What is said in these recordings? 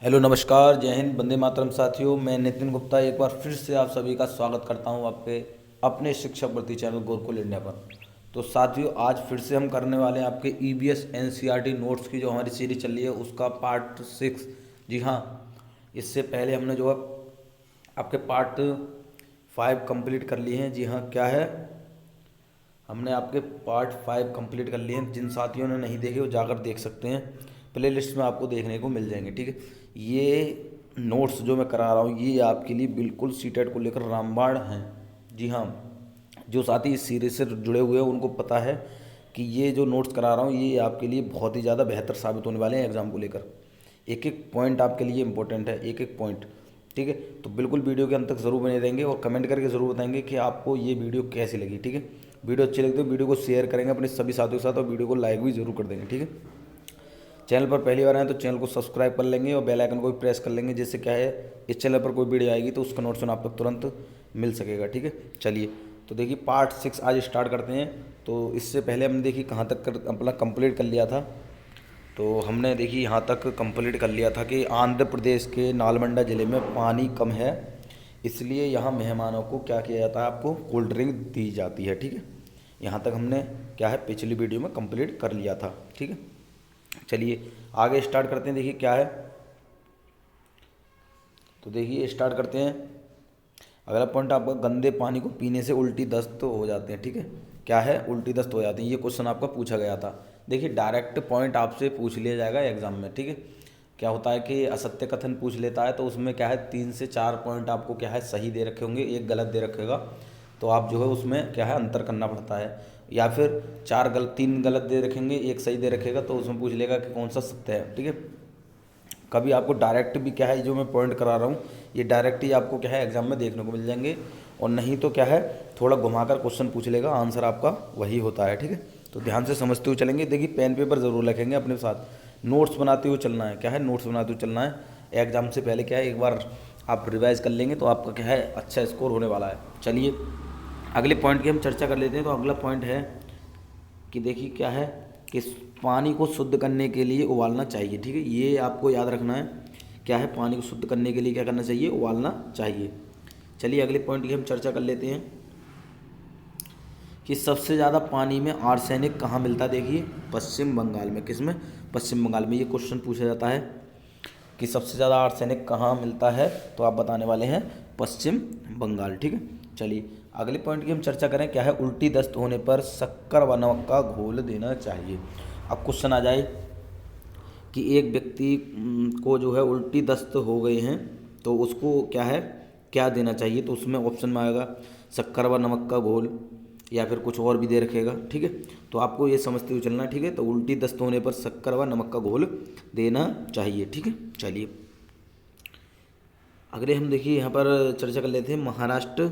Hello नमस्कार जय हिंद वंदे मातरम साथियों। मैं नितिन गुप्ता एक बार फिर से आप सभी का स्वागत करता हूं आपके अपने शिक्षा प्रति चैनल गुरुकुल इंडिया पर। तो साथियों आज फिर से हम करने वाले हैं आपके ईवीएस एनसीईआरटी नोट्स की जो हमारी सीरीज चल रही है उसका पार्ट 6। जी हाँ, इससे पहले हमने जो है आपके पार्ट 5 कंप्लीट कर लिए हैं। जी हाँ, क्या है, हमने आपके पार्ट 5 कंप्लीट कर लिए हैं। जिन साथियों ने नहीं देखे वो जाकर देख सकते हैं, प्ले लिस्ट में आपको देखने को मिल जाएंगे। ठीक है, ये नोट्स जो मैं करा रहा हूँ ये आपके लिए बिल्कुल सीटेट को लेकर रामबाण हैं। जी हाँ, जो साथी इस सीरीज से जुड़े हुए हैं उनको पता है कि ये जो नोट्स करा रहा हूँ ये आपके लिए बहुत ही ज़्यादा बेहतर साबित होने वाले हैं एग्ज़ाम को लेकर। एक एक पॉइंट आपके लिए इंपॉर्टेंट है, एक एक पॉइंट। ठीक है, तो बिल्कुल वीडियो के अंत तक ज़रूर बने रहेंगे और कमेंट करके ज़रूर बताएंगे कि आपको ये वीडियो कैसी लगी। ठीक है, वीडियो अच्छी लगी तो वीडियो को शेयर करेंगे अपने सभी साथियों के साथ और वीडियो को लाइक भी जरूर कर देंगे। ठीक है, चैनल पर पहली बार आए तो चैनल को सब्सक्राइब कर लेंगे और बेल आइकन को भी प्रेस कर लेंगे, जिससे क्या है इस चैनल पर कोई वीडियो आएगी तो उसका नोटिफिकेशन आप तक तुरंत मिल सकेगा। ठीक है, चलिए तो देखिए पार्ट 6 आज स्टार्ट करते हैं। तो इससे पहले हमने देखिए कहाँ तक अपना कंप्लीट कर लिया था। तो हमने देखिए यहाँ तक कंप्लीट कर लिया था कि आंध्र प्रदेश के नालमंडा ज़िले में पानी कम है, इसलिए यहाँ मेहमानों को क्या किया जाता है, आपको कोल्ड ड्रिंक दी जाती है। ठीक है, यहाँ तक हमने क्या है पिछली वीडियो में कंप्लीट कर लिया था। ठीक है, चलिए आगे स्टार्ट करते हैं। देखिए क्या है, तो देखिए स्टार्ट करते हैं। अगला पॉइंट आपका गंदे पानी को पीने से उल्टी दस्त हो जाते हैं। ठीक है, क्या है, उल्टी दस्त हो जाती है। ये क्वेश्चन आपका पूछा गया था। देखिए डायरेक्ट पॉइंट आपसे पूछ लिया जाएगा एग्जाम में। ठीक है, क्या होता है कि असत्य कथन पूछ लेता है तो उसमें क्या है 3 से 4 पॉइंट आपको क्या है सही दे रखे होंगे, एक गलत दे रखेगा, तो आप जो है उसमें क्या है अंतर करना पड़ता है। या फिर 3 गलत दे रखेंगे एक सही दे रखेगा तो उसमें पूछ लेगा कि कौन सा सत्य है। ठीक है, कभी आपको डायरेक्ट भी क्या है जो मैं पॉइंट करा रहा हूँ ये डायरेक्ट ही आपको क्या है एग्जाम में देखने को मिल जाएंगे, और नहीं तो क्या है थोड़ा घुमाकर क्वेश्चन पूछ लेगा, आंसर आपका वही होता है। ठीक है, तो ध्यान से समझते हुए चलेंगे। देखिए पेन पेपर ज़रूर रखेंगे अपने साथ, नोट्स बनाते हुए चलना है। क्या है, नोट्स बनाते हुए चलना है। एग्जाम से पहले क्या है एक बार आप रिवाइज कर लेंगे तो आपका क्या है अच्छा स्कोर होने वाला है। चलिए अगले पॉइंट की हम चर्चा कर लेते हैं। तो अगला पॉइंट है कि देखिए क्या है कि पानी को शुद्ध करने के लिए उबालना चाहिए। ठीक है, ये आपको याद रखना है। क्या है, पानी को शुद्ध करने के लिए क्या करना चाहिए, उबालना चाहिए। चलिए अगले पॉइंट की हम चर्चा कर लेते हैं कि सबसे ज़्यादा पानी में आर्सेनिक कहाँ मिलता है। देखिए पश्चिम बंगाल में। किस में, पश्चिम बंगाल में। ये क्वेश्चन पूछा जाता है कि सबसे ज़्यादा आर्सेनिक कहाँ मिलता है, तो आप बताने वाले हैं पश्चिम बंगाल। ठीक है, चलिए अगले पॉइंट की हम चर्चा करें। क्या है, उल्टी दस्त होने पर शक्कर व नमक का घोल देना चाहिए। अब क्वेश्चन आ जाए कि एक व्यक्ति को जो है उल्टी दस्त हो गए हैं तो उसको क्या है क्या देना चाहिए, तो उसमें ऑप्शन में आएगा शक्कर व नमक का घोल या फिर कुछ और भी दे रखेगा। ठीक है, तो आपको ये समझते हुए चलना है। ठीक है, तो उल्टी दस्त होने पर शक्कर व नमक का घोल देना चाहिए। ठीक है, चलिए अगले हम देखिए यहाँ पर चर्चा कर लेते हैं महाराष्ट्र।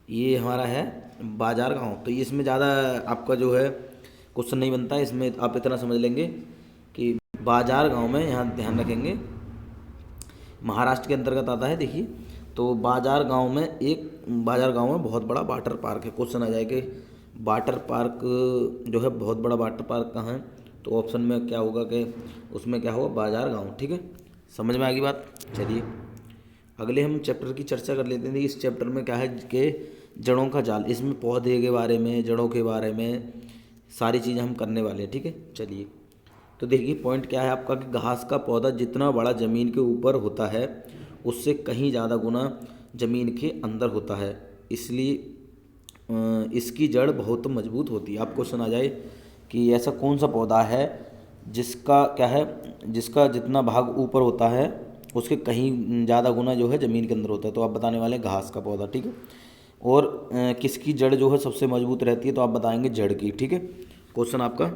ये हमारा है बाजार गांव। तो ये इसमें ज़्यादा आपका जो है क्वेश्चन नहीं बनता है, इसमें आप इतना समझ लेंगे कि बाजार गांव में, यहाँ ध्यान रखेंगे महाराष्ट्र के अंतर्गत आता है। देखिए तो बाजार गांव में बहुत बड़ा वाटर पार्क है। क्वेश्चन आ जाए कि वाटर पार्क जो है बहुत बड़ा वाटर पार्क कहाँ है, तो ऑप्शन में क्या होगा कि उसमें क्या होगा बाजार गांव। ठीक है, समझ में आ गई बात। चलिए अगले हम चैप्टर की चर्चा कर लेते हैं। इस चैप्टर में क्या है कि जड़ों का जाल, इसमें पौधे के बारे में, जड़ों के बारे में सारी चीज़ें हम करने वाले हैं। ठीक है, चलिए तो देखिए पॉइंट क्या है आपका कि घास का पौधा जितना बड़ा ज़मीन के ऊपर होता है उससे कहीं ज़्यादा गुना ज़मीन के अंदर होता है, इसलिए इसकी जड़ बहुत मजबूत होती है। आपको सुना जाए कि ऐसा कौन सा पौधा है जिसका क्या है, जिसका जितना भाग ऊपर होता है उसके कहीं ज़्यादा गुना जो है ज़मीन के अंदर होता है, तो आप बताने वाले हैं घास का पौधा। ठीक है, और किसकी जड़ जो है सबसे मजबूत रहती है, तो आप बताएंगे जड़ की। ठीक है, क्वेश्चन आपका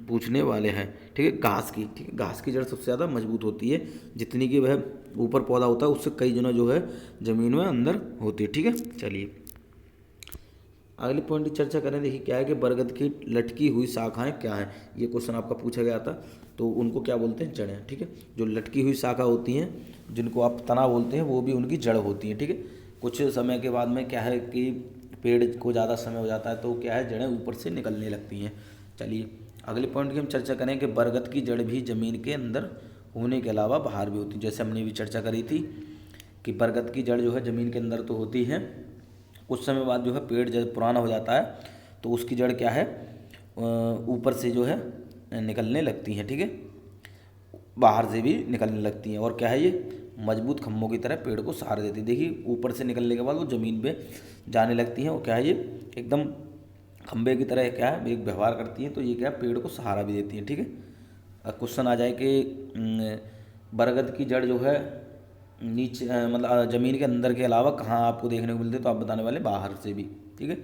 पूछने वाले हैं। ठीक है, घास की। ठीक है, घास की जड़ सबसे ज़्यादा मजबूत होती है, जितनी कि वह ऊपर पौधा होता है उससे कई गुना जो है ज़मीन में अंदर होती है। ठीक है, चलिए अगले पॉइंट की चर्चा करें। देखिए क्या है कि बरगद की लटकी हुई शाखाएं क्या हैं। ये क्वेश्चन आपका पूछा गया था, तो उनको क्या बोलते हैं, जड़ें। ठीक है, जो लटकी हुई शाखा होती हैं जिनको आप तना बोलते हैं वो भी उनकी जड़ होती हैं। ठीक है, कुछ समय के बाद में क्या है कि पेड़ को ज़्यादा समय हो जाता है तो क्या है जड़ें ऊपर से निकलने लगती हैं। चलिए अगले पॉइंट की हम चर्चा करें कि बरगद की जड़ भी ज़मीन के अंदर होने के अलावा बाहर भी होती हैं। जैसे हमने भी चर्चा करी थी कि बरगद की जड़ जो है ज़मीन के अंदर तो होती है, कुछ समय बाद जो है पेड़ जब पुराना हो जाता है तो उसकी जड़ क्या है, ऊपर से जो है निकलने लगती हैं, ठीक है, बाहर से भी निकलने लगती हैं। और क्या है, ये मजबूत खम्भों की तरह पेड़ को सहारा देती है। देखिए ऊपर से निकलने के बाद वो ज़मीन पे जाने लगती हैं और क्या है, ये एकदम खम्भे की तरह क्या है, एक व्यवहार करती हैं। तो ये क्या है, पेड़ को सहारा भी देती हैं, ठीक है। अब क्वेश्चन आ जाए कि बरगद की जड़ जो है नीचे मतलब ज़मीन के अंदर के अलावा कहाँ आपको देखने को मिलती है, तो आप बताने वाले बाहर से भी, ठीक है।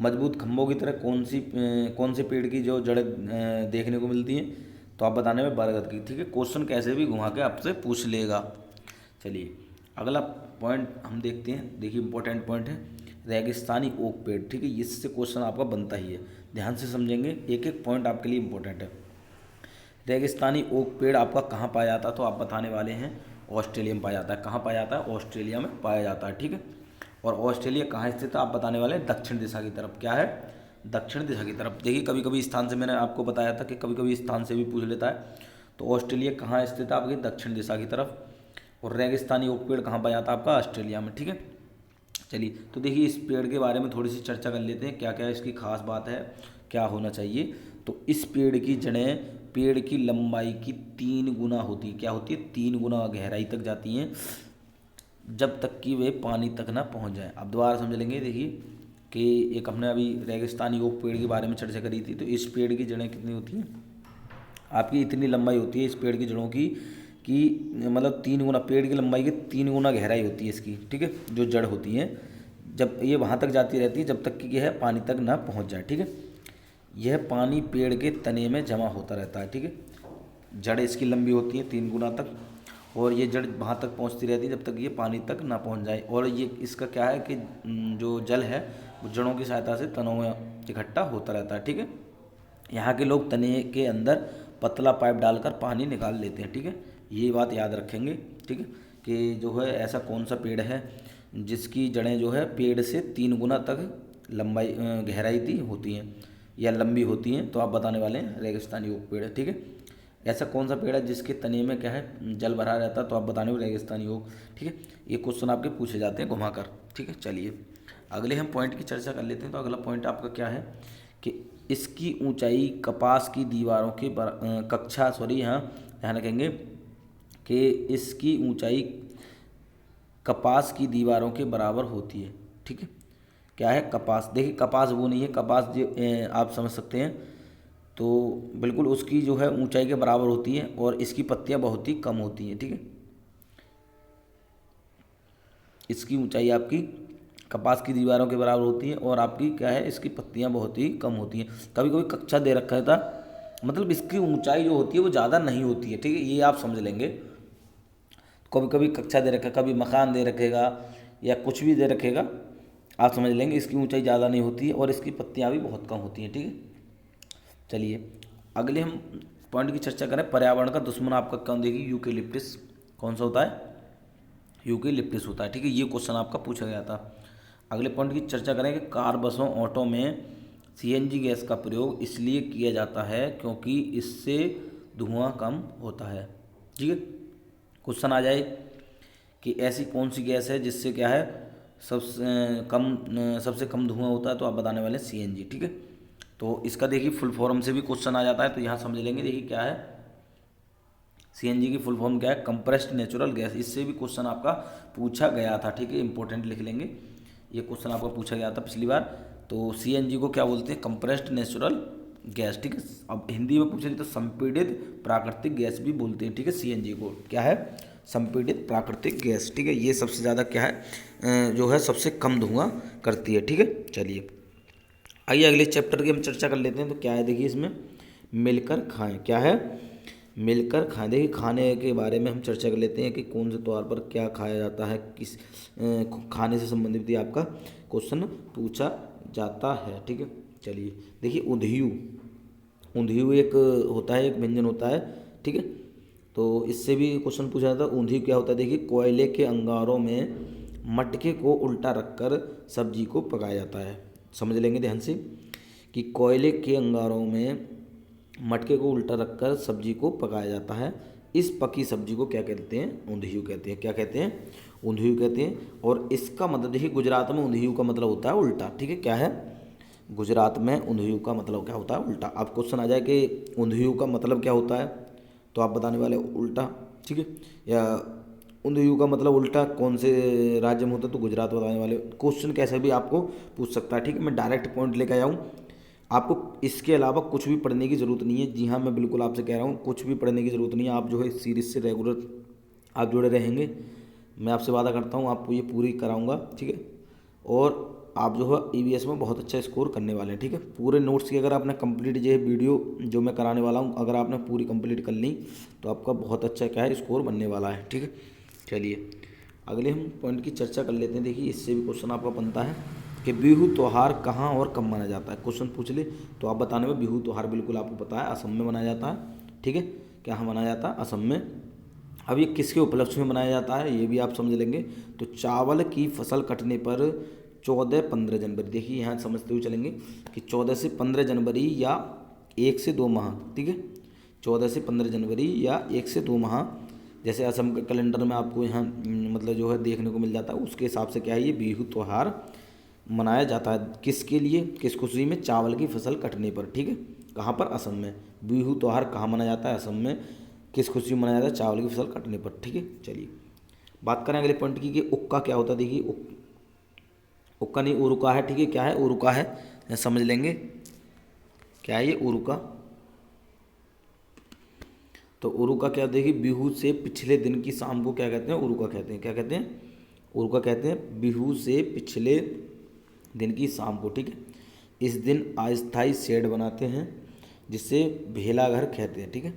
मजबूत खम्भों की तरह कौन से पेड़ की जो जड़ देखने को मिलती हैं, तो आप बताने में बरगद की, ठीक है। क्वेश्चन कैसे भी घुमा के आपसे पूछ लेगा। चलिए अगला पॉइंट हम देखते हैं। देखिए इंपॉर्टेंट पॉइंट है रेगिस्तानी ओक पेड़, ठीक है। इससे क्वेश्चन आपका बनता ही है, ध्यान से समझेंगे, एक एक पॉइंट आपके लिए इंपॉर्टेंट है। रेगिस्तानी ओक पेड़ आपका कहाँ पाया जाता है, तो आप बताने वाले हैं ऑस्ट्रेलिया में पाया जाता है। कहाँ पाया जाता है, ऑस्ट्रेलिया में पाया जाता है, ठीक है। और ऑस्ट्रेलिया कहाँ स्थित है, आप बताने वाले हैं दक्षिण दिशा की तरफ। क्या है, दक्षिण दिशा की तरफ। देखिए कभी कभी स्थान से, मैंने आपको बताया था कि कभी कभी स्थान से भी पूछ लेता है। तो ऑस्ट्रेलिया कहाँ स्थित है, आपकी दक्षिण दिशा की तरफ। और रेगिस्तानी ओक पेड़ कहाँ पाया जाता है, आपका ऑस्ट्रेलिया में, ठीक है। चलिए तो देखिए इस पेड़ के बारे में थोड़ी सी चर्चा कर लेते हैं, क्या क्या इसकी खास बात है, क्या होना चाहिए। तो इस पेड़ की जड़ें पेड़ की लंबाई की 3 गुना होती है। क्या होती है, 3 गुना गहराई तक जाती हैं, जब तक कि वे पानी तक ना पहुंच जाए। अब दोबारा समझ लेंगे। देखिए कि एक हमने अभी रेगिस्तानी ओक पेड़ के बारे में चर्चा करी थी, तो इस पेड़ की जड़ें कितनी होती हैं, आपकी इतनी लंबाई होती है इस पेड़ की जड़ों की कि मतलब 3 गुना, पेड़ की लंबाई की 3 गुना गहराई होती है इसकी, ठीक है। जो जड़ होती हैं जब ये वहाँ तक जाती रहती है जब तक कि यह पानी तक ना पहुँच जाए, ठीक है। यह पानी पेड़ के तने में जमा होता रहता है, ठीक है। जड़ इसकी लंबी होती है 3 गुना तक, और ये जड़ वहाँ तक पहुँचती रहती है जब तक ये पानी तक ना पहुँच जाए। और ये इसका क्या है कि जो जल है वो जड़ों की सहायता से तनों में इकट्ठा होता रहता है, ठीक है। यहाँ के लोग तने के अंदर पतला पाइप डालकर पानी निकाल लेते हैं, ठीक है। ये बात याद रखेंगे, ठीक है, कि जो है ऐसा कौन सा पेड़ है जिसकी जड़ें जो है पेड़ से 3 गुना तक लंबाई गहराई थी होती हैं या लंबी होती हैं, तो आप बताने वाले हैं रेगिस्तानी ओक पेड़ है, ठीक है। ऐसा कौन सा पेड़ है जिसके तने में क्या है, जल भरा रहता है, तो आप बताने वाले रेगिस्तानी ओक, ठीक है। ये क्वेश्चन आपके पूछे जाते हैं घुमाकर, ठीक है। चलिए अगले हम पॉइंट की चर्चा कर लेते हैं। तो अगला पॉइंट आपका क्या है कि इसकी ऊंचाई कपास की दीवारों के यहाँ ध्यान रखेंगे कि इसकी ऊंचाई कपास की दीवारों के बराबर होती है, ठीक है। क्या है, कपास। देखिए कपास वो नहीं है, कपास जो आप समझ सकते हैं, तो बिल्कुल उसकी जो है ऊंचाई के बराबर होती है और इसकी पत्तियां बहुत ही कम होती हैं, ठीक है। इसकी ऊंचाई आपकी कपास की दीवारों के बराबर होती है और आपकी क्या है, इसकी पत्तियां बहुत ही कम होती हैं। कभी कभी कक्षा दे रखा था, मतलब इसकी ऊंचाई जो होती है वो ज़्यादा नहीं होती है, ठीक है, ये आप समझ लेंगे। कभी कभी कक्षा दे रखा, कभी मकान दे रखेगा या कुछ भी दे रखेगा, आप समझ लेंगे इसकी ऊंचाई ज़्यादा नहीं होती है और इसकी पत्तियां भी बहुत कम होती हैं, ठीक है। चलिए अगले हम पॉइंट की चर्चा करें। पर्यावरण का दुश्मन आपका कौन, देखिए यूकेलिप्टस। कौन सा होता है, यूकेलिप्टस होता है, ठीक है। ये क्वेश्चन आपका पूछा गया था। अगले पॉइंट की चर्चा करें कि कार, बसों, ऑटो में सीएनजी गैस का प्रयोग इसलिए किया जाता है क्योंकि इससे धुआं कम होता है, ठीक है। क्वेश्चन आ जाए कि ऐसी कौन सी गैस है जिससे क्या है सबसे कम धुआं होता है, तो आप बताने वाले सीएनजी, ठीक है। तो इसका देखिए फुल फॉर्म से भी क्वेश्चन आ जाता है, तो यहाँ समझ लेंगे। देखिए क्या है, सीएनजी की फुल फॉर्म क्या है, कंप्रेस्ड नेचुरल गैस। इससे भी क्वेश्चन आपका पूछा गया था, ठीक है, इंपॉर्टेंट लिख लेंगे। ये क्वेश्चन आपका पूछा गया था पिछली बार। तो सीएनजी को क्या बोलते हैं, कंप्रेस्ड नेचुरल गैस, ठीक है। अब हिंदी में पूछे तो संपीड़ित प्राकृतिक गैस भी बोलते हैं, ठीक है। सीएनजी को क्या है, संपीड़ित प्राकृतिक गैस, ठीक है। ये सबसे ज़्यादा क्या है, जो है सबसे कम धुआं करती है, ठीक है। चलिए आइए अगले चैप्टर की हम चर्चा कर लेते हैं। तो क्या है, देखिए इसमें मिलकर खाएं। क्या है, मिलकर खाएं। देखिए खाने के बारे में हम चर्चा कर लेते हैं कि कौन से त्योहार पर क्या खाया जाता है, किस खाने से संबंधित भी आपका क्वेश्चन पूछा जाता है, ठीक है। चलिए देखिए ऊंधियू, ऊंधियू एक होता है, एक व्यंजन होता है, ठीक है। तो इससे भी क्वेश्चन पूछा जाता है। ऊंधियू क्या होता है, देखिए कोयले के अंगारों में मटके को उल्टा रखकर सब्जी को पकाया जाता है। समझ लेंगे ध्यान से कि कोयले के अंगारों में मटके को उल्टा रखकर सब्जी को पकाया जाता है। इस पकी सब्जी को क्या कहते हैं? ऊंधियू कहते हैं। क्या कहते हैं? ऊंधियू कहते हैं। और इसका मतलब देखिए, गुजरात में ऊंधियू का मतलब होता है उल्टा। ठीक है, क्या है? गुजरात में ऊंधियू का मतलब क्या होता है? उल्टा। अब क्वेश्चन आ जाए कि ऊंधियू का मतलब क्या होता है, तो आप बताने वाले उल्टा। ठीक है, या ऊंधियू का मतलब उल्टा कौन से राज्य में होता है, तो गुजरात बताने वाले। क्वेश्चन कैसे भी आपको पूछ सकता है। ठीक है, मैं डायरेक्ट पॉइंट लेकर आया हूँ। आपको इसके अलावा कुछ भी पढ़ने की ज़रूरत नहीं है। जी हाँ, मैं बिल्कुल आपसे कह रहा हूँ, कुछ भी पढ़ने की ज़रूरत नहीं है। आप जो है इस सीरीज़ से रेगुलर आप जुड़े रहेंगे, मैं आपसे वादा करता हूँ आपको ये पूरी कराऊंगा। ठीक है, और आप जो है ईवीएस में बहुत अच्छा स्कोर करने वाले हैं। ठीक है, पूरे नोट्स की अगर आपने कंप्लीट ये वीडियो जो मैं कराने वाला हूँ, अगर आपने पूरी कंप्लीट कर ली तो आपका बहुत अच्छा क्या है स्कोर बनने वाला है। ठीक है, चलिए अगले हम पॉइंट की चर्चा कर लेते हैं। देखिए, इससे भी क्वेश्चन आपका बनता है कि बिहू त्यौहार कहाँ और कब मनाया जाता है। क्वेश्चन पूछ ले तो आप बताने में, बिहू त्यौहार बिल्कुल आपको पता है असम में मनाया जाता है। ठीक है, क्या मनाया जाता है? असम में। अब ये किसके उपलक्ष्य में मनाया जाता है, ये भी आप समझ लेंगे। तो चावल की फसल कटने पर 14-15 जनवरी, देखिए यहाँ समझते हुए चलेंगे कि 14 से 15 जनवरी या 1 से 2 माह। ठीक है, 14 से 15 जनवरी या 1 से 2 माह, जैसे असम के कैलेंडर में आपको यहाँ मतलब जो है देखने को मिल जाता है, उसके हिसाब से क्या है, ये बिहू त्यौहार मनाया जाता है। किसके लिए, किस खुशी में? चावल की फसल कटने पर। ठीक है, कहाँ पर? असम में। बिहू त्यौहार कहाँ मनाया जाता है? असम में। किस खुशी में मनाया जाता है? चावल की फसल कटने पर। ठीक है, चलिए बात करें अगले पॉइंट की कि उक्का क्या होता है। देखिए, उक्का नहीं, उरुका है। ठीक है, क्या है? उरुका है, समझ लेंगे क्या है ये उरुका। तो उरुका क्या? देखिए, बिहू से पिछले दिन की शाम को क्या कहते हैं? उरुका कहते हैं। क्या कहते हैं? उरुका कहते हैं, बिहू से पिछले दिन की शाम को। ठीक है, इस दिन अस्थाई शेड बनाते हैं जिससे भेला घर कहते हैं। ठीक है,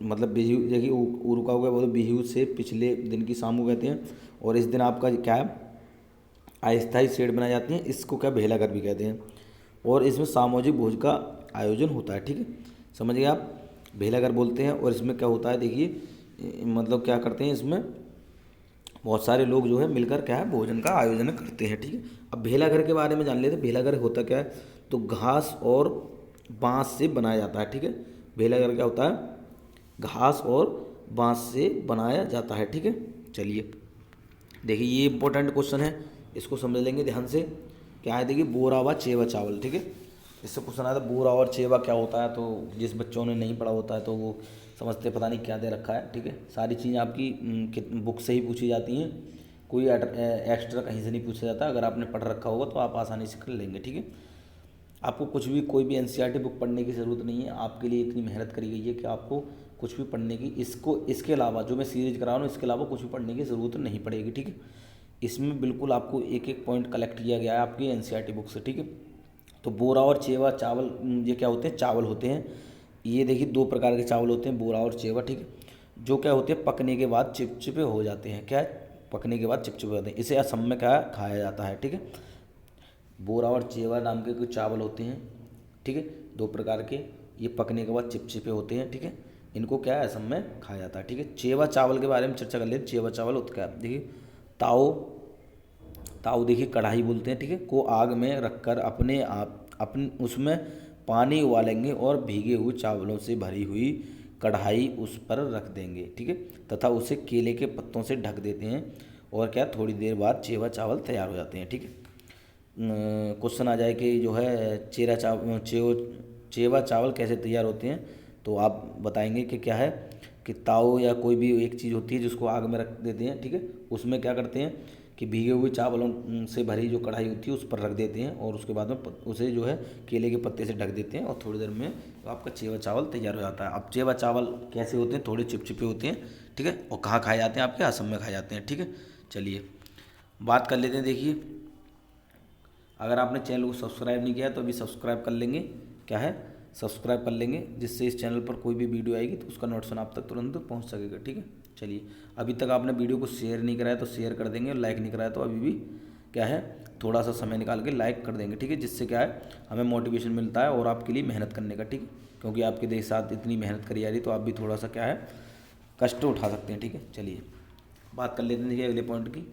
मतलब बिहू, देखिए उरुका हो गया, बोलो बिहू से पिछले दिन की शाम को कहते हैं। और इस दिन आपका क्या है? अस्थाई शेड बनाई जाती हैं, इसको क्या भेला घर भी कहते हैं। और इसमें सामूहिक भोज का आयोजन होता है। ठीक है, समझ गए आप? भेला घर बोलते हैं। और इसमें क्या होता है, देखिए मतलब क्या करते हैं, इसमें बहुत सारे लोग जो है मिलकर क्या है भोजन का आयोजन करते हैं। ठीक है, अब भेला घर के बारे में जान लेते हैं। भेला घर होता क्या है, तो घास और बांस से बनाया जाता है। ठीक है, भेला घर क्या होता है? घास और बांस से बनाया जाता है। ठीक है, चलिए देखिए ये इंपॉर्टेंट क्वेश्चन है, इसको समझ लेंगे ध्यान से। क्या है, देखिए बोरा व चेवा चावल। ठीक है, इससे क्वेश्चन आया था बोरा और चेवा क्या होता है, तो जिस बच्चों ने नहीं पढ़ा होता है तो वो समझते पता नहीं क्या दे रखा है। ठीक है, सारी चीज़ें आपकी बुक से ही पूछी जाती हैं, कोई एक्स्ट्रा कहीं से नहीं पूछा जाता। अगर आपने पढ़ रखा होगा तो आप आसानी से कर लेंगे। ठीक है, आपको कुछ भी कोई भी एनसीईआरटी बुक पढ़ने की ज़रूरत नहीं है। आपके लिए इतनी मेहनत करी गई है कि आपको कुछ भी पढ़ने की, इसके अलावा जो मैं सीरीज करा रहा हूँ इसके अलावा कुछ भी पढ़ने की ज़रूरत नहीं पड़ेगी। ठीक है, इसमें बिल्कुल आपको एक एक पॉइंट कलेक्ट किया गया है आपकी एनसीईआरटी बुक से। ठीक है, तो बोरा और चेवा चावल, ये क्या होते हैं? चावल होते हैं। ये देखिए 2 प्रकार के चावल होते हैं, बोरा और चेवा। ठीक है, जो क्या होते हैं, पकने के बाद चिपचिपे हो जाते हैं। क्या है? पकने के बाद चिपचिपे हो जाते हैं। इसे असम में क्या खाया जाता है। ठीक है, बोरा और चेवा नाम के कुछ चावल होते हैं। ठीक है, 2 प्रकार के, ये पकने के बाद चिपचिपे होते हैं। ठीक है, इनको क्या है, असम में खाया जाता है। ठीक है, चेवा चावल के बारे में चर्चा कर लेते। चेवा चावल होता क्या है, देखिए ताओ, ताऊ देखिए कढ़ाई बोलते हैं। ठीक है, को आग में रखकर अपने आप अपन उसमें पानी उबालेंगे और भीगे हुए चावलों से भरी हुई कढ़ाई उस पर रख देंगे। ठीक है, तथा उसे केले के पत्तों से ढक देते हैं और क्या थोड़ी देर बाद चेवा चावल तैयार हो जाते हैं। ठीक है, क्वेश्चन आ जाए कि जो है चेवा चावल कैसे तैयार होते हैं, तो आप बताएंगे कि क्या है कि ताऊ या कोई भी एक चीज़ होती है जिसको आग में रख देते हैं। ठीक है, उसमें क्या करते हैं कि भीगे हुए चावलों से भरी जो कढ़ाई होती है उस पर रख देते हैं और उसके बाद में उसे जो है केले के पत्ते से ढक देते हैं और थोड़ी देर में तो आपका चेवा चावल तैयार हो जाता है। अब चेवा चावल कैसे होते हैं, थोड़े चिपचिपे होते हैं। ठीक है, और कहाँ खाए जाते हैं, आपके असम में खाए जाते हैं। ठीक है, चलिए बात कर लेते हैं। देखिए, अगर आपने चैनल को सब्सक्राइब नहीं किया तो अभी सब्सक्राइब कर लेंगे। क्या है, सब्सक्राइब कर लेंगे, जिससे इस चैनल पर कोई भी वीडियो आएगी तो उसका नोटिफिकेशन आप तक तुरंत पहुंच सकेगा। ठीक है, चलिए अभी तक आपने वीडियो को शेयर नहीं कराया तो शेयर कर देंगे, और लाइक नहीं कराया तो अभी भी क्या है थोड़ा सा समय निकाल के लाइक कर देंगे। ठीक है, जिससे क्या है हमें मोटिवेशन मिलता है और आपके लिए मेहनत करने का। ठीक है, क्योंकि आपके देश साथ इतनी मेहनत करी जा रही तो आप भी थोड़ा सा क्या है कष्ट उठा सकते हैं। ठीक है, चलिए बात कर लेते हैं देखिए अगले पॉइंट की।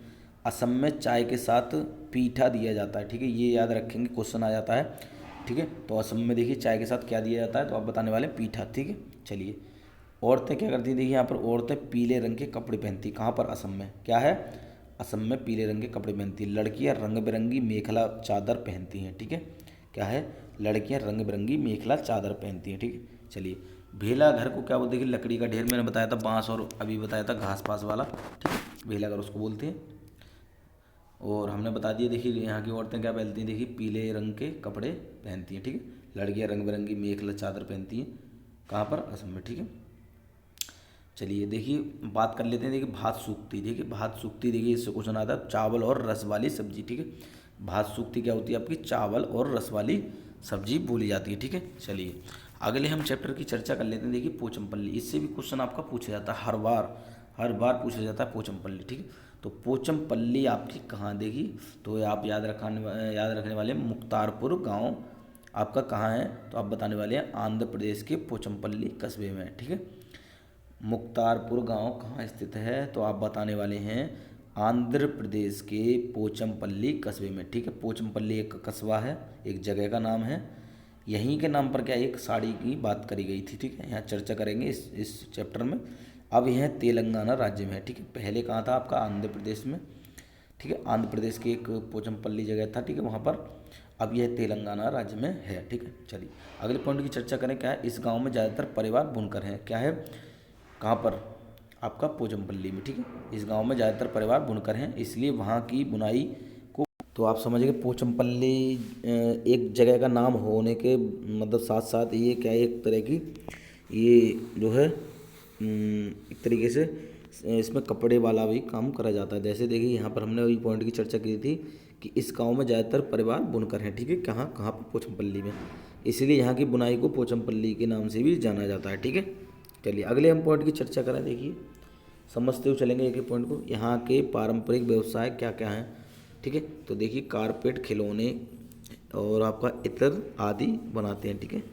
असम में चाय के साथ पीठा दिया जाता है। ठीक है, ये याद रखेंगे, क्वेश्चन आ जाता है। ठीक है, तो असम में देखिए चाय के साथ क्या दिया जाता है, तो आप बताने वाले हैं पीठा। ठीक है, चलिए औरतें क्या करती हैं, देखिए यहाँ पर औरतें पीले रंग के कपड़े पहनती, कहाँ पर, असम में। क्या है, असम में पीले रंग के कपड़े पहनती है। लड़कियाँ रंग बिरंगी मेखला चादर पहनती हैं, ठीक है। क्या है, लड़कियाँ रंग बिरंगी मेखला चादर पहनती हैं, ठीक है। चलिए, भेला घर को क्या बोलते हैं, कि लकड़ी का ढेर, मैंने बताया था बांस, और अभी बताया था घास पास वाला, ठीक है, भेला घर उसको बोलते हैं। और हमने बता दिया, देखिए यहाँ की औरतें क्या पहनती हैं, देखिए पीले रंग के कपड़े पहनती हैं, ठीक है। लड़कियाँ रंग बिरंगी मेखला चादर पहनती हैं, कहाँ पर, असम में, ठीक है। चलिए देखिए, बात कर लेते हैं, देखिए भात सूखती, देखिए भात सूखती, देखिए इससे क्वेश्चन आता है, चावल और रस वाली सब्जी, ठीक है। भात सूखती क्या होती है आपकी, चावल और रस वाली सब्जी बोली जाती है, ठीक है। चलिए अगले हम चैप्टर की चर्चा कर लेते हैं, देखिए पोचमपल्ली, इससे भी क्वेश्चन आपका पूछा जाता है, हर बार पूछा जाता है पोचमपल्ली, ठीक है। तो पोचमपल्ली आपकी कहाँ, देखिए तो आप याद रखने वाले हैं, मुख्तारपुर गाँव आपका कहाँ है, तो आप बताने वाले हैं आंध्र प्रदेश के पोचमपल्ली कस्बे में, ठीक है। मुख्तारपुर गांव कहाँ स्थित है, तो आप बताने वाले हैं आंध्र प्रदेश के पोचमपल्ली कस्बे में, ठीक है। पोचमपल्ली एक कस्बा है, एक जगह का नाम है। यहीं के नाम पर क्या एक साड़ी की बात करी गई थी, ठीक है। यहाँ चर्चा करेंगे इस चैप्टर में। अब यह तेलंगाना राज्य में है, ठीक है। पहले कहाँ था आपका, आंध्र प्रदेश में, ठीक है। आंध्र प्रदेश की एक पोचमपल्ली जगह था, ठीक है, वहाँ पर। अब यह तेलंगाना राज्य में है, ठीक है। चलिए अगले पॉइंट की चर्चा करें, क्या है, इस गांव में ज़्यादातर परिवार बुनकर हैं, क्या है, कहाँ पर, आपका पोचमपल्ली में, ठीक है। इस गांव में ज़्यादातर परिवार बुनकर हैं, इसलिए वहाँ की बुनाई को, तो आप समझ गए पोचमपल्ली एक जगह का नाम होने के मतलब साथ साथ ये क्या है, एक तरह की ये जो है एक तरीके से इसमें कपड़े वाला भी काम करा जाता है। जैसे देखिए यहाँ पर हमने वही पॉइंट की चर्चा की थी कि इस गांव में ज़्यादातर परिवार बुनकर हैं, ठीक है। कहाँ कहाँ पर, पोचमपल्ली में, इसलिए यहाँ की बुनाई को पोचमपल्ली के नाम से भी जाना जाता है, ठीक है। चलिए अगले हम पॉइंट की चर्चा करें, देखिए समझते हुए चलेंगे एक एक पॉइंट को। यहाँ के पारंपरिक व्यवसाय क्या क्या हैं, ठीक है। तो देखिए कारपेट, खिलौने और आपका इत्र आदि बनाते हैं, ठीक है।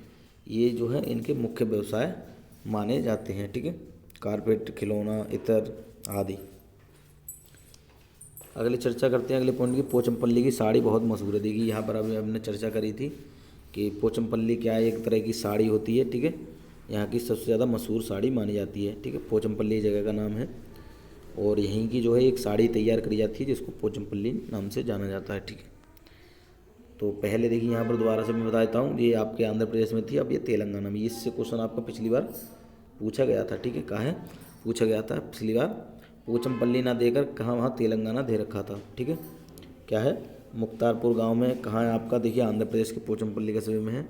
ये जो है इनके मुख्य व्यवसाय माने जाते हैं, ठीक है। कारपेट, खिलौना, इत्र आदि। अगले चर्चा करते हैं अगले पॉइंट की, पोचमपल्ली की साड़ी बहुत मशहूर है। देखिए यहाँ पर अभी हमने चर्चा करी थी कि पोचमपल्ली क्या है, एक तरह की साड़ी होती है, ठीक है। यहाँ की सबसे ज़्यादा मशहूर साड़ी मानी जाती है, ठीक है। पोचमपल्ली जगह का नाम है, और यहीं की जो है एक साड़ी तैयार करी जाती है जिसको पोचमपल्ली नाम से जाना जाता है, ठीक है। तो पहले देखिए यहाँ पर दोबारा से मैं बता देता हूँ, ये आपके आंध्र प्रदेश में थी, अब ये तेलंगाना में। इससे क्वेश्चन आपका पिछली बार पूछा गया था, ठीक है। कहाँ है, पूछा गया था पिछली बार, पोचमपल्ली ना देकर कहाँ वहाँ तेलंगाना दे रखा था, ठीक है। क्या है, मुख्तारपुर गांव में कहाँ है आपका, देखिए आंध्र प्रदेश के पोचमपल्ली कस्बे में है,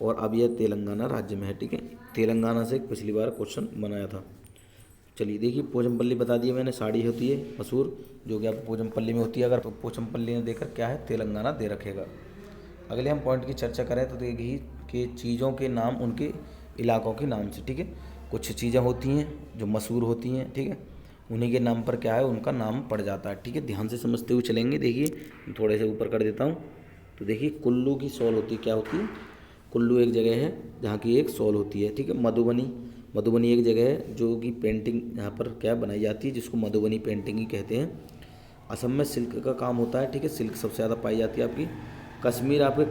और अब यह तेलंगाना राज्य में है, ठीक है। तेलंगाना से पिछली बार क्वेश्चन बनाया था। चलिए देखिए, पोचमपल्ली बता दिया मैंने, साड़ी होती है मशहूर, जो कि आप पोचमपल्ली में होती है। अगर तो पोचमपल्ली ने देकर क्या है, तेलंगाना दे रखेगा। अगले हम पॉइंट की चर्चा करें तो देखिए कि चीज़ों के नाम उनके इलाकों के नाम से, ठीक है। कुछ चीज़ें होती हैं जो मशहूर होती हैं, ठीक है, उन्हीं के नाम पर क्या है, उनका नाम पड़ जाता है, ठीक है। ध्यान से समझते हुए चलेंगे। देखिए थोड़े से ऊपर कर देता हूँ, तो देखिए कुल्लू की शॉल होती है, क्या होती है, कुल्लू एक जगह है जहाँ की एक शॉल होती है, ठीक है। मधुबनी एक जगह है जो कि पेंटिंग यहाँ पर क्या बनाई जाती है, जिसको मधुबनी पेंटिंग ही कहते हैं। असम में सिल्क का काम होता है, ठीक है, सिल्क सबसे ज़्यादा पाई जाती है आपकी। कश्मीर आपके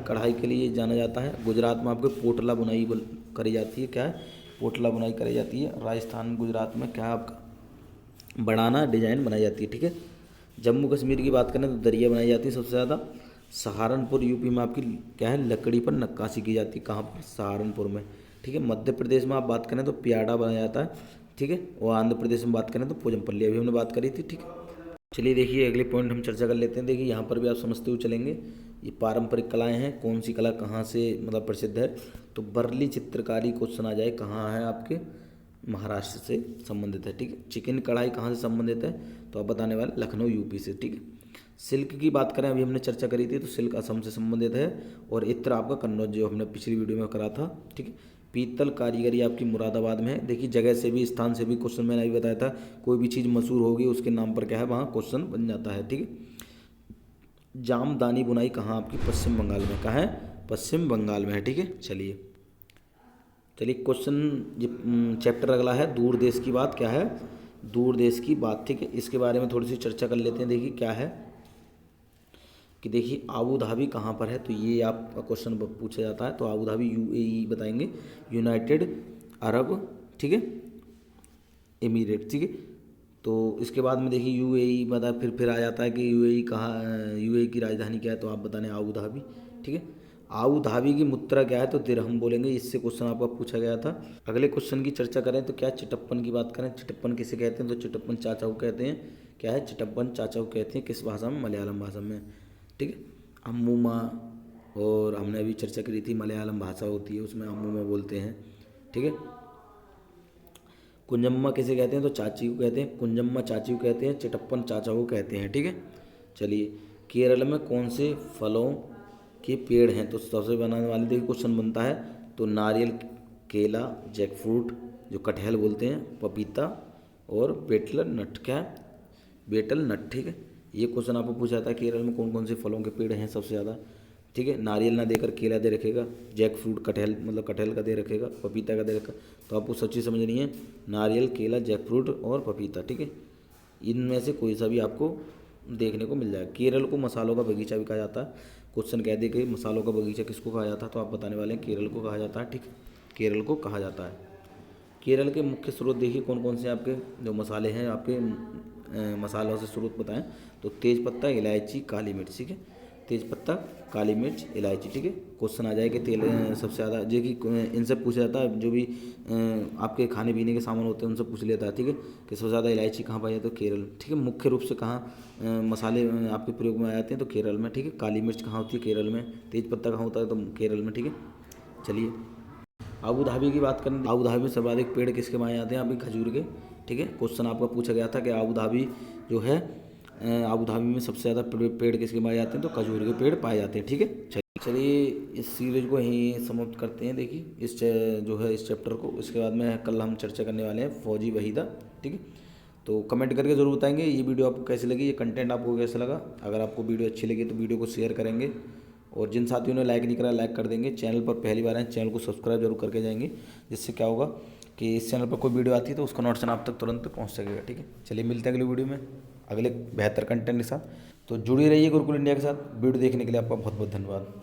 कढ़ाई के लिए जाना जाता है। गुजरात में आपके पोटला बुनाई करी जाती है, क्या है, पोटला बुनाई करी जाती है। राजस्थान गुजरात में क्या है आपका, बनाना डिजाइन बनाई जाती है, ठीक है। जम्मू कश्मीर की बात करें तो दरिया बनाई जाती है सबसे ज़्यादा। सहारनपुर यूपी में आपकी क्या है, लकड़ी पर नक्काशी की जाती है, कहाँ पर, सहारनपुर में, ठीक है। मध्य प्रदेश में आप बात करें तो प्याड़ा बनाया जाता है, ठीक है। और आंध्र प्रदेश में बात करें तो पोचमपल्ली, अभी हमने बात करी थी, ठीक है। चलिए देखिए अगले पॉइंट हम चर्चा कर लेते हैं। देखिए यहाँ पर भी आप समझते हुए चलेंगे, ये पारंपरिक कलाएं हैं, कौन सी कला कहाँ से मतलब प्रसिद्ध है। तो बर्ली चित्रकारी क्वेश्चन आ जाए, कहाँ है आपके, महाराष्ट्र से संबंधित है, ठीक है। चिकन कढ़ाई कहाँ से संबंधित है, तो आप बताने वाले लखनऊ यूपी से, ठीक है। सिल्क की बात करें, अभी हमने चर्चा करी थी, तो सिल्क असम से संबंधित है। और इत्र आपका कन्नौज, जो हमने पिछली वीडियो में करा था, ठीक है। पीतल कारीगरी आपकी मुरादाबाद में है। देखिए जगह से भी, स्थान से भी क्वेश्चन मैंने अभी बताया था, कोई भी चीज़ मशहूर होगी उसके नाम पर क्या है, वहाँ क्वेश्चन बन जाता है, ठीक है। जामदानी बुनाई कहाँ आपकी, पश्चिम बंगाल में, कहाँ है, पश्चिम बंगाल में है, ठीक है। चलिए चलिए क्वेश्चन चैप्टर अगला है दूर देश की बात, क्या है, दूर देश की बात, ठीक है। इसके बारे में थोड़ी सी चर्चा कर लेते हैं। देखिए क्या है कि देखिए आबू धाबी कहाँ पर है, तो ये आपका क्वेश्चन पूछा जाता है। तो आबू धाबी यूएई बताएंगे, यूनाइटेड अरब, ठीक है, एमिरेट, ठीक है। तो इसके बाद में देखिए यूएई बता, फिर आ जाता है कि यूएई कहाँ, यूएई की राजधानी क्या है, तो आप बताने आबू धाबी, ठीक है। आबू धाबी की मुद्रा क्या है, तो दिरहम बोलेंगे। इससे क्वेश्चन आपका पूछा गया था। अगले क्वेश्चन की चर्चा करें तो क्या चिटप्पन की बात करें, चिटप्पन किसे कहते हैं, तो चिटप्पन चाचा को कहते हैं। क्या है, चिटप्पन चाचा को कहते हैं, किस भाषा में, मलयालम भाषा में, ठीक है। अम्मुमा, और हमने अभी चर्चा करी थी मलयालम भाषा होती है उसमें अम्मुमा बोलते हैं, ठीक है। कुंजम्मा किसे कहते हैं, तो चाची को कहते हैं, कुंजम्मा चाची को कहते हैं, चिटप्पन चाचा को कहते हैं, ठीक है। चलिए, केरल में कौन से फलों के पेड़ हैं, तो सबसे बनाने वाले देखिए क्वेश्चन बनता है, तो नारियल, केला, जैकफ्रूट जो कटहल बोलते हैं, पपीता और बेटल नट, क्या है, बेटल नट, ठीक है। ये क्वेश्चन आपको पूछा जाता है केरल में कौन कौन से फलों के पेड़ हैं सबसे ज़्यादा, ठीक है। नारियल ना देकर केला दे रखेगा, जैक फ्रूट कटहल मतलब कटहल का दे रखेगा, पपीता का दे रखा, तो आपको सब चीज़ समझनी है, नारियल, केला, जैक फ्रूट और पपीता, ठीक है। इनमें से कोई सा भी आपको देखने को मिल जाएगा। केरल को मसालों का बगीचा भी कहा जाता है। क्वेश्चन कह दे कि मसालों का बगीचा किसको कहा जाता है, तो आप बताने वाले हैं केरल को कहा जाता है, ठीक है, केरल को कहा जाता है। केरल के मुख्य स्रोत देखिए कौन कौन से आपके जो मसाले हैं आपके, मसालों से स्रोत बताएं, तो तेज पत्ता, इलायची, काली मिर्च, ठीक है। तेज पत्ता, काली मिर्च, इलायची, ठीक है। क्वेश्चन आ जाएगा तेल सबसे ज़्यादा जो कि इनसे पूछा जाता है, जो भी आपके खाने पीने के सामान होते हैं उनसे पूछ लेता है, ठीक है, कि सबसे ज़्यादा इलायची कहाँ पाई जाती है, तो केरल, ठीक है। मुख्य रूप से कहाँ मसाले आपके प्रयोग में आ जाते हैं, तो केरल में, ठीक है। काली मिर्च कहाँ होती है, केरल में। तेज पत्ता कहाँ होता है, तो केरल में, ठीक है। चलिए, आबू धाबी की बात करें, आबू धाबी में सर्वाधिक पेड़ किसके पाए जाते हैं, अभी खजूर के, ठीक है। क्वेश्चन आपका पूछा गया था कि आबू धाबी जो है, आबू धाबी में सबसे ज़्यादा पेड़ किसके पाए जाते हैं, तो खजूर के पेड़ पाए जाते हैं, ठीक है। चलिए इस सीरीज को यहीं समाप्त करते हैं। देखिए जो है इस चैप्टर को, इसके बाद में कल हम चर्चा करने वाले हैं फौजी वहीदा, ठीक है। तो कमेंट करके ज़रूर बताएंगे ये वीडियो आपको कैसी लगी, ये कंटेंट आपको कैसा लगा। अगर आपको वीडियो अच्छी लगी तो वीडियो को शेयर करेंगे, और जिन साथियों ने लाइक नहीं करा लाइक कर देंगे। चैनल पर पहली बार आए चैनल को सब्सक्राइब जरूर करके जाएंगे, जिससे क्या होगा कि इस चैनल पर कोई वीडियो आती है तो उसका नोटिफिकेशन आप तक तुरंत पहुंच सकेगा, ठीक है। चलिए मिलते हैं अगली वीडियो में अगले बेहतर कंटेंट के साथ। तो जुड़ी रहिए गुरुकुल इंडिया के साथ। वीडियो देखने के लिए आपका बहुत बहुत धन्यवाद।